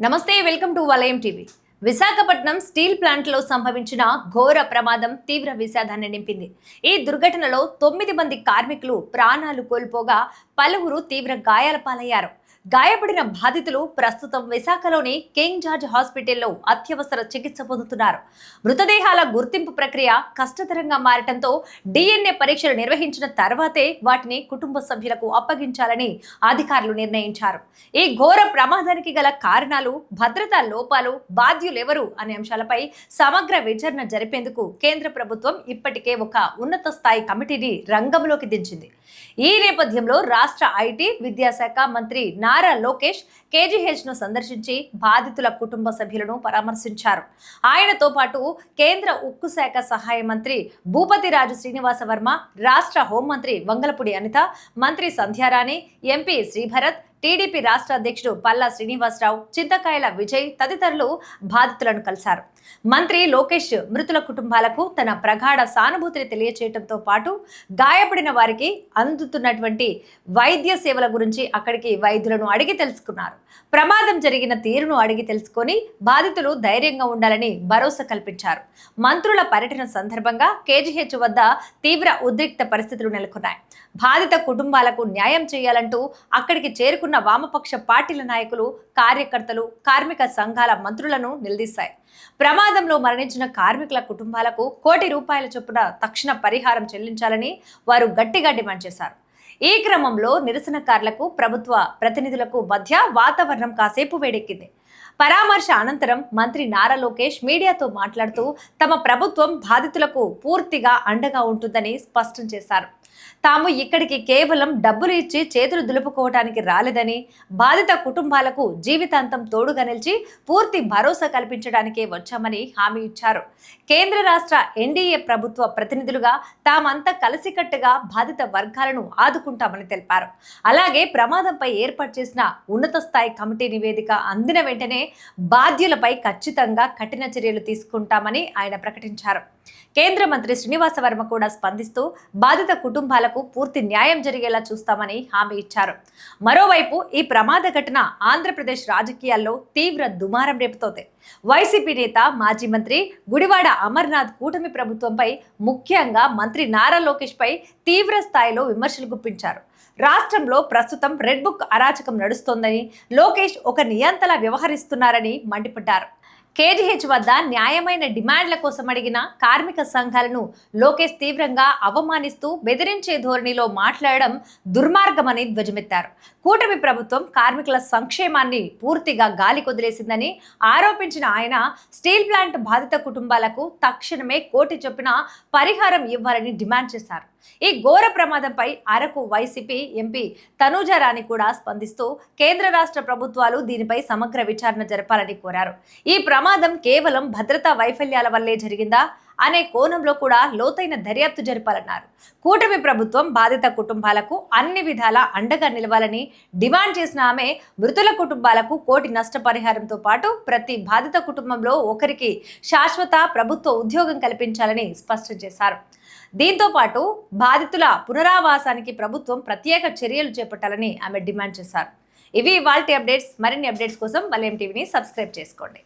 నమస్తే, welcome to వలయం TV. Visakhapatnam steel ప్లాంట్లో సంభవించిన ఘోర ప్రమాదం తీవ్ర విషాదాన్ని నింపింది. ఈ దుర్ఘటనలో 9 మంది కార్మికులు ప్రాణాలు కోల్పోగా పలువురు తీవ్ర గాయాల పాలయ్యారు. గాయపడిన బాధితులు ప్రస్తుతం విశాఖలోని కింగ్ జార్జ్ హాస్పిటల్లో అత్యవసర చికిత్స పొందుతున్నారు. మృతదేహాల గుర్తింపు ప్రక్రియ కష్టతరంగా మారటంతో DNA పరీక్షలు నిర్వహించిన తర్వాతే వాటిని కుటుంబ సభ్యులకు అప్పగించాలని అధికారులు నిర్ణయించారు. ఈ ఘోర ప్రమాదానికి గల కారణాలు, భద్రతా లోపాలు, బాధ్యులెవరు అనే అంశాలపై సమగ్ర విచారణ జరిపేందుకు కేంద్ర ప్రభుత్వం ఇప్పటికే ఒక ఉన్నత స్థాయి కమిటీని రంగంలోకి దించింది. ఈ నేపథ్యంలో రాష్ట్ర ఐటీ, విద్యాశాఖ మంత్రి నారా లోకేష్ KGH ను సందర్శించి బాధితుల కుటుంబ సభ్యులను పరామర్శించారు. ఆయనతో పాటు కేంద్ర ఉక్కు శాఖ సహాయ మంత్రి భూపతిరాజు శ్రీనివాస వర్మ, రాష్ట్ర హోంమంత్రి వంగలపూడి అనిత, మంత్రి సంధ్యారాణి, ఎంపీ శ్రీభరత్, టీడీపీ రాష్ట్ర అధ్యక్షుడు పల్లా శ్రీనివాసరావు, చింతకాయల విజయ్ తదితరులు బాధితులను కలిశారు. మంత్రి లోకేష్ మృతుల కుటుంబాలకు తన ప్రగాఢ సానుభూతిని తెలియచేయడంతో పాటు గాయపడిన వారికి అందుతున్నటువంటి వైద్య సేవల గురించి అక్కడికి వైద్యులను అడిగి తెలుసుకున్నారు. ప్రమాదం జరిగిన తీరును అడిగి తెలుసుకొని బాధితులు ధైర్యంగా ఉండాలని భరోసా కల్పించారు. మంత్రుల పర్యటన సందర్భంగా KGH వద్ద తీవ్ర ఉద్రిక్త పరిస్థితులు నెలకొన్నాయి. బాధిత కుటుంబాలకు న్యాయం చేయాలంటూ అక్కడికి చేరుకున్న వామపక్ష పార్టీల నాయకులు, కార్యకర్తలు, కార్మిక సంఘాల మంత్రులను నిలదీశాయి. ప్రమాదంలో మరణించిన కార్మికుల కుటుంబాలకు ₹1 కోటి చొప్పున తక్షణ పరిహారం చెల్లించాలని వారు గట్టిగా డిమాండ్ చేశారు. ఈ క్రమంలో నిరసనకారులకు, ప్రభుత్వ ప్రతినిధులకు మధ్య వాతావరణం కాసేపు వేడెక్కింది. పరామర్శ అనంతరం మంత్రి నారా లోకేష్ మీడియాతో మాట్లాడుతూ తమ ప్రభుత్వం బాధితులకు పూర్తిగా అండగా ఉంటుందని స్పష్టం చేశారు. తాము ఇక్కడికి కేవలం డబ్బులు ఇచ్చి చేతులు దులుపుకోవటానికి రాలేదని, బాధిత కుటుంబాలకు జీవితాంతం తోడుగా నిలిచి పూర్తి భరోసా కల్పించడానికే వచ్చామని హామీ ఇచ్చారు. కేంద్ర రాష్ట్ర NDA ప్రభుత్వ ప్రతినిధులుగా తామంతా కలిసికట్టుగా బాధిత వర్గాలను ఆదుకుంటామని తెలిపారు. అలాగే ప్రమాదంపై ఏర్పాటు చేసిన ఉన్నత స్థాయి కమిటీ నివేదిక అందిన వెంటనే బాధ్యులపై ఖచ్చితంగా కఠిన చర్యలు తీసుకుంటామని ఆయన ప్రకటించారు. కేంద్ర మంత్రి శ్రీనివాస వర్మ కూడా స్పందిస్తూ బాధిత కుటుంబాలకు పూర్తి న్యాయం జరిగేలా చూస్తామని హామీ ఇచ్చారు. మరోవైపు ఈ ప్రమాద ఘటన ఆంధ్రప్రదేశ్ రాజకీయాల్లో తీవ్ర దుమారం రేపుతోంది. వైసీపీ నేత, మాజీ మంత్రి గుడివాడ అమర్నాథ్ కూటమి ప్రభుత్వంపై, ముఖ్యంగా మంత్రి నారా లోకేష్ పై తీవ్ర స్థాయిలో విమర్శలు గుప్పించారు. రాష్ట్రంలో ప్రస్తుతం రెడ్ బుక్ అరాచకం నడుస్తోందని, లోకేష్ ఒక నియంతలా వ్యవహరిస్తున్నారని మండిపడ్డారు. KGH వద్ద న్యాయమైన డిమాండ్ల కోసం అడిగిన కార్మిక సంఘాలను లోకేష్ తీవ్రంగా అవమానిస్తూ బెదిరించే ధోరణిలో మాట్లాడడం దుర్మార్గమని ధ్వజమెత్తారు. కూటమి ప్రభుత్వం కార్మికుల సంక్షేమాన్ని పూర్తిగా గాలి కొదిలేసిందని ఆరోపించిన ఆయన స్టీల్ ప్లాంట్ బాధిత కుటుంబాలకు తక్షణమే ₹1 కోటి చొప్పున పరిహారం ఇవ్వాలని డిమాండ్ చేశారు. ఈ ఘోర ప్రమాదంపై అరకు వైసీపీ ఎంపీ తనూజారాణి కూడా స్పందిస్తూ కేంద్ర రాష్ట్ర ప్రభుత్వాలు దీనిపై సమగ్ర విచారణ జరపాలని కోరారు. ఈ ప్రమాదం కేవలం భద్రతా వైఫల్యాల వల్లే జరిగిందా అనే కోణంలో కూడా లోతైన దర్యాప్తు జరపాలన్నారు. కూటమి ప్రభుత్వం బాధిత కుటుంబాలకు అన్ని విధాలా అండగా నిలవాలని డిమాండ్ చేసిన ఆమె మృతుల కుటుంబాలకు ₹1 కోటి నష్టపరిహారంతో పాటు ప్రతి బాధిత కుటుంబంలో ఒకరికి శాశ్వత ప్రభుత్వ ఉద్యోగం కల్పించాలని స్పష్టం చేశారు. దీంతో పాటు బాధితుల పునరావాసానికి ప్రభుత్వం ప్రత్యేక చర్యలు చేపట్టాలని ఆమె డిమాండ్ చేశారు. ఇవి ఇవాల్టి అప్డేట్స్. మరిన్ని అప్డేట్స్ కోసం వలయం టీవీని సబ్స్క్రైబ్ చేసుకోండి.